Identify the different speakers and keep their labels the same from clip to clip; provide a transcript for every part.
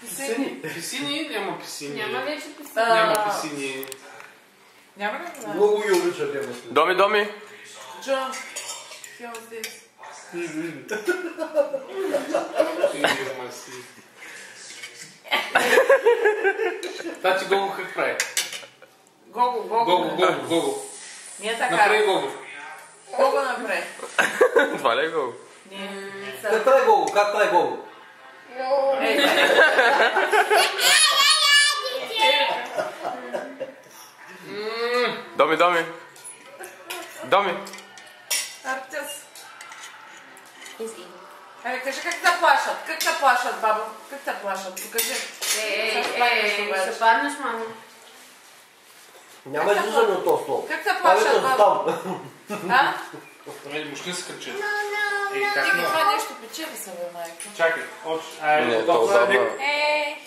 Speaker 1: Писини.
Speaker 2: Писини? Няма писини.
Speaker 3: Няма вече писини.
Speaker 2: Няма писини.
Speaker 1: Няма ли това?
Speaker 4: Много ги обичат тема си.
Speaker 5: Доми.
Speaker 1: Джон. Филм здесь.
Speaker 2: Има си. Това ти Гого как прави? Гого.
Speaker 1: Не е така.
Speaker 2: Направи Гого.
Speaker 1: Гого направи.
Speaker 5: Това ли е го?
Speaker 4: Как прави Гого? Как прави Гого?
Speaker 5: Доми.
Speaker 1: Артис. Абе, кажи как те плашат? Как те плашат, бабо? Как те плашат? Покажи.
Speaker 3: Ще паднеш, мамо.
Speaker 4: Няма излизане от този стол.
Speaker 1: Как те плашат, бабо? А?
Speaker 2: Мощни се кръчат.
Speaker 1: Ти ми това нещо печели са, бе, майка.
Speaker 2: Чакай.
Speaker 5: Не, то отдавна.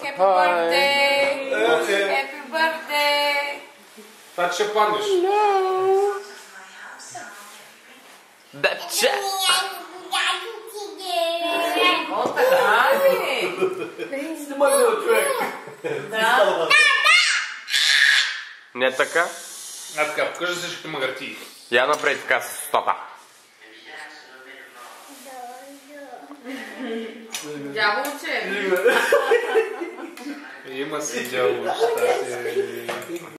Speaker 1: Happy birthday! Happy birthday!
Speaker 2: Това ти ще паднеш.
Speaker 5: Дече!
Speaker 1: О, така ли?
Speaker 4: Снимай го, човек.
Speaker 1: Да.
Speaker 5: Не така?
Speaker 2: А така, покажи същите магартии.
Speaker 5: Я напред така с стопа.
Speaker 3: Дяволче.
Speaker 2: Има си дявол.